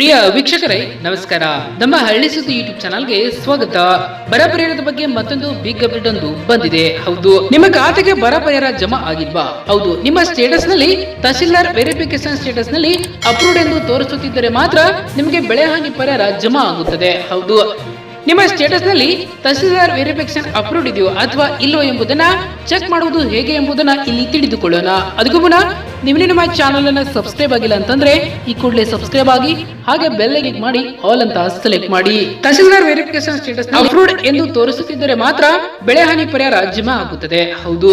ಪ್ರಿಯ ವೀಕ್ಷಕರೇ ನಮಸ್ಕಾರ. ನಮ್ಮ ಹಳ್ಳಿ ಸುದ್ದಿ ಯೂಟ್ಯೂಬ್ ಚಾನಲ್ಗೆ ಸ್ವಾಗತ. ಬರ ಪರಿಹಾರದ ಬಗ್ಗೆ ಮತ್ತೊಂದು ಬಿಗ್ ಅಪ್ಡೇಟ್ ಒಂದು ಬಂದಿದೆ. ಹೌದು, ನಿಮ್ಮ ಖಾತೆಗೆ ಬರ ಪರಿಹಾರ ಜಮಾ ಆಗಿಲ್ವಾ? ಹೌದು, ನಿಮ್ಮ ಸ್ಟೇಟಸ್ ನಲ್ಲಿ ತಹಸೀಲ್ದಾರ್ ವೆರಿಫಿಕೇಶನ್ ಸ್ಟೇಟಸ್ ನಲ್ಲಿ ಅಪ್ರೂವ್ಡ್ ಎಂದು ತೋರಿಸುತ್ತಿದ್ದರೆ ಮಾತ್ರ ನಿಮಗೆ ಬೆಳೆ ಹಾನಿ ಪರಿಹಾರ ಜಮಾ ಆಗುತ್ತದೆ. ಹೌದು, ನಿಮ್ಮ ಸ್ಟೇಟಸ್ ನಲ್ಲಿ ತಹಸೀಲ್ದಾರ್ ವೆರಿಫಿಕೇಶನ್ ಅಪ್ರೂವ್ಡ್ ಇದೆಯೋ ಅಥವಾ ಇಲ್ಲೋ ಎಂಬುದನ್ನ ಚೆಕ್ ಮಾಡುವುದು ಹೇಗೆ ಎಂಬುದನ್ನ ಇಲ್ಲಿ ತಿಳಿದುಕೊಳ್ಳೋಣ. ಅದಕ್ಕೂ ಮುನ್ನ ನೀವು ನಮ್ಮ ಚಾನಲ್ ಅನ್ನ ಸಬ್ಸ್ಕ್ರೈಬ್ ಆಗಿಲ್ಲ ಅಂತಂದ್ರೆ ಈ ಕೂಡಲೇ ಸಬ್ಸ್ಕ್ರೈಬ್ ಆಗಿ ಹಾಗೆ ಬೆಲ್ ಕ್ಲಿಕ್ ಮಾಡಿ ಆಲ್ ಅಂತ ಸೆಲೆಕ್ಟ್ ಮಾಡಿ. ತಹಸೀಲ್ದಾರ್ ವೆರಿಫಿಕೇಶನ್ ಸ್ಟೇಟಸ್ ಅಪ್ರೂವ್ಡ್ ಎಂದು ತೋರಿಸುತ್ತಿದ್ದರೆ ಮಾತ್ರ ಬೆಳೆ ಹಾನಿ ಪರಿಹಾರ ಜಮಾ ಆಗುತ್ತದೆ. ಹೌದು,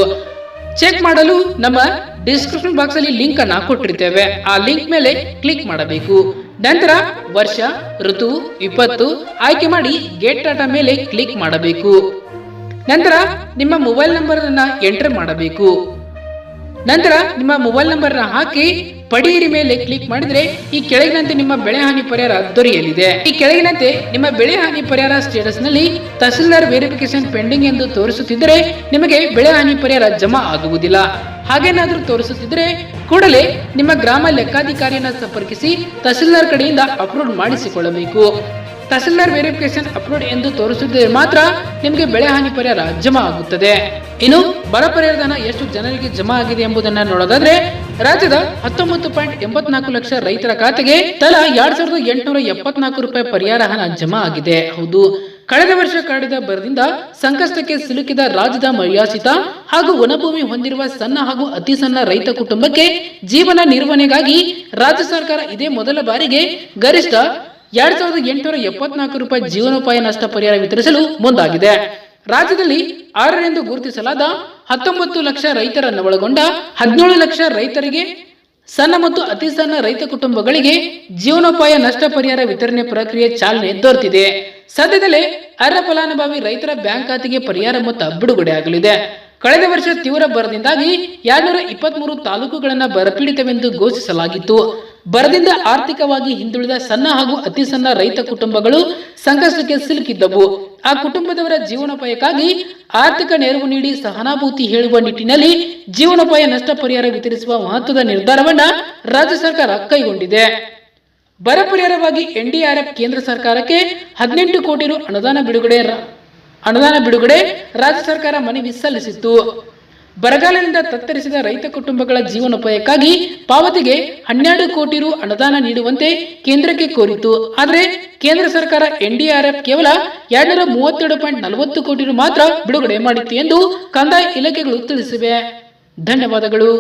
ಚೆಕ್ ಮಾಡಲು ನಮ್ಮ ಡಿಸ್ಕ್ರಿಪ್ಷನ್ ಬಾಕ್ಸ್ ಅಲ್ಲಿ ಲಿಂಕ್ ಅನ್ನ ಕೊಟ್ಟಿರ್ತೇವೆ. ಆ ಲಿಂಕ್ ಮೇಲೆ ಕ್ಲಿಕ್ ಮಾಡಬೇಕು. ನಂತರ ವರ್ಷ, ಋತು, ವಿಪತ್ತು ಆಯ್ಕೆ ಮಾಡಿ ಗೆಟ್ ಡಾಟಾ ಮೇಲೆ ಕ್ಲಿಕ್ ಮಾಡಬೇಕು. ನಂತರ ನಿಮ್ಮ ಮೊಬೈಲ್ ನಂಬರ್ ಅನ್ನ ಎಂಟರ್ ಮಾಡಬೇಕು. ನಂತರ ನಿಮ್ಮ ಮೊಬೈಲ್ ನಂಬರ್ ನ ಹಾಕಿ ಪಡೆಯಿರಿ ಮೇಲೆ ಕ್ಲಿಕ್ ಮಾಡಿದ್ರೆ ಈ ಕೆಳಗಿನಂತೆ ನಿಮ್ಮ ಬೆಳೆ ಹಾನಿ ಪರಿಹಾರ ದೊರೆಯಲಿದೆ. ಈ ಕೆಳಗಿನಂತೆ ನಿಮ್ಮ ಬೆಳೆ ಹಾನಿ ಪರಿಹಾರ ಸ್ಟೇಟಸ್ ನಲ್ಲಿ ತಹಸೀಲ್ದಾರ್ ವೆರಿಫಿಕೇಶನ್ ಪೆಂಡಿಂಗ್ ಎಂದು ತೋರಿಸುತ್ತಿದ್ದರೆ ನಿಮಗೆ ಬೆಳೆ ಹಾನಿ ಪರಿಹಾರ ಜಮಾ ಆಗುವುದಿಲ್ಲ. ಹಾಗೇನಾದ್ರೂ ತೋರಿಸುತ್ತಿದ್ರೆ ಕೂಡಲೇ ನಿಮ್ಮ ಗ್ರಾಮ ಲೆಕ್ಕಾಧಿಕಾರಿಯನ್ನು ಸಂಪರ್ಕಿಸಿ ತಹಸೀಲ್ದಾರ್ ಕಡೆಯಿಂದ ಅಪ್ರೂವ್ ಮಾಡಿಸಿಕೊಳ್ಳಬೇಕು. ತಹಸೀಲ್ದಾರ್ ವೆರಿಫಿಕೇಶನ್ ಅಪ್ರೂವ್ಡ್ ಎಂದು ತೋರಿಸುತ್ತಿದ್ದರೆ ಮಾತ್ರ ನಿಮಗೆ ಬೆಳೆ ಹಾನಿ ಪರಿಹಾರ ಜಮಾ ಆಗುತ್ತದೆ. ಇನ್ನು ಬರ ಪರಿಹಾರ ಧನ ಎಷ್ಟು ಜನರಿಗೆ ಜಮಾ ಆಗಿದೆ ಎಂಬುದನ್ನು ನೋಡೋದಾದ್ರೆ ರಾಜ್ಯದ 19.84 ಲಕ್ಷ ರೈತರ ಖಾತೆಗೆ ತಲಾ 2874 ರೂಪಾಯಿ ಪರಿಹಾರ ಹಣ ಜಮಾ ಆಗಿದೆ. ಹೌದು, ಕಳೆದ ವರ್ಷ ಕಾಡಿದ ಬರದಿಂದ ಸಂಕಷ್ಟಕ್ಕೆ ಸಿಲುಕಿದ ರಾಜ್ಯದ ಮರ್ಯಾಸಿತ ಹಾಗೂ ವನಭೂಮಿ ಹೊಂದಿರುವ ಸಣ್ಣ ಹಾಗೂ ಅತಿ ಸಣ್ಣ ರೈತ ಕುಟುಂಬಕ್ಕೆ ಜೀವನ ನಿರ್ವಹಣೆಗಾಗಿ ರಾಜ್ಯ ಸರ್ಕಾರ ಇದೇ ಮೊದಲ ಬಾರಿಗೆ ಗರಿಷ್ಠ 2874 ರೂಪಾಯಿ ಜೀವನೋಪಾಯ ನಷ್ಟ ಪರಿಹಾರ ವಿತರಿಸಲು ಮುಂದಾಗಿದೆ. ರಾಜ್ಯದಲ್ಲಿ 6 ಗುರುತಿಸಲಾದ 19 ಲಕ್ಷ ರೈತರನ್ನು ಒಳಗೊಂಡ 17 ಲಕ್ಷ ರೈತರಿಗೆ ಸಣ್ಣ ಮತ್ತು ಅತಿ ಸಣ್ಣ ರೈತ ಕುಟುಂಬಗಳಿಗೆ ಜೀವನೋಪಾಯ ನಷ್ಟ ಪರಿಹಾರ ವಿತರಣೆ ಪ್ರಕ್ರಿಯೆ ಚಾಲನೆ ದೊರೆತಿದೆ. ಸದ್ಯದಲ್ಲೇ ಅರ್ಹ ಫಲಾನುಭವಿ ರೈತರ ಬ್ಯಾಂಕ್ ಖಾತೆಗೆ ಪರಿಹಾರ ಮೊತ್ತ ಬಿಡುಗಡೆ ಆಗಲಿದೆ. ಕಳೆದ ವರ್ಷ ತೀವ್ರ ಬರದಿಂದಾಗಿ 223 ತಾಲೂಕುಗಳನ್ನ ಬರಪೀಡಿತವೆಂದು ಘೋಷಿಸಲಾಗಿತ್ತು. ಬರದಿಂದ ಆರ್ಥಿಕವಾಗಿ ಹಿಂದುಳಿದ ಸಣ್ಣ ಹಾಗೂ ಅತಿ ಸಣ್ಣ ರೈತ ಕುಟುಂಬಗಳು ಸಂಕಷ್ಟಕ್ಕೆ ಸಿಲುಕಿದ್ದವು. ಆ ಕುಟುಂಬದವರ ಜೀವನೋಪಾಯಕ್ಕಾಗಿ ಆರ್ಥಿಕ ನೆರವು ನೀಡಿ ಸಹಾನುಭೂತಿ ಹೇಳುವ ನಿಟ್ಟಿನಲ್ಲಿ ಜೀವನೋಪಾಯ ನಷ್ಟ ಪರಿಹಾರ ವಿತರಿಸುವ ಮಹತ್ವದ ನಿರ್ಧಾರವನ್ನ ರಾಜ್ಯ ಸರ್ಕಾರ ಕೈಗೊಂಡಿದೆ. ಬರ ಪರಿಹಾರವಾಗಿ ಎನ್ಡಿಆರ್ಎಫ್ ಕೇಂದ್ರ ಸರ್ಕಾರಕ್ಕೆ 18 ಕೋಟಿ ರು ಅನುದಾನ ಬಿಡುಗಡೆ ರಾಜ್ಯ ಸರ್ಕಾರ ಮನವಿ ಸಲ್ಲಿಸಿತ್ತು. ಬರಗಾಲದಿಂದ ತತ್ತರಿಸಿದ ರೈತ ಕುಟುಂಬಗಳ ಜೀವನೋಪಾಯಕ್ಕಾಗಿ ಪಾವತಿಗೆ 12 ಕೋಟಿ ರು ಅನುದಾನ ನೀಡುವಂತೆ ಕೇಂದ್ರಕ್ಕೆ ಕೋರಿತು. ಆದರೆ ಕೇಂದ್ರ ಸರ್ಕಾರ ಎನ್ಡಿಆರ್ಎಫ್ ಕೇವಲ 232.40 ಕೋಟಿ ರು ಮಾತ್ರ ಬಿಡುಗಡೆ ಮಾಡಿತ್ತು ಎಂದು ಕಂದಾಯ ಇಲಾಖೆಗಳು ತಿಳಿಸಿವೆ. ಧನ್ಯವಾದಗಳು.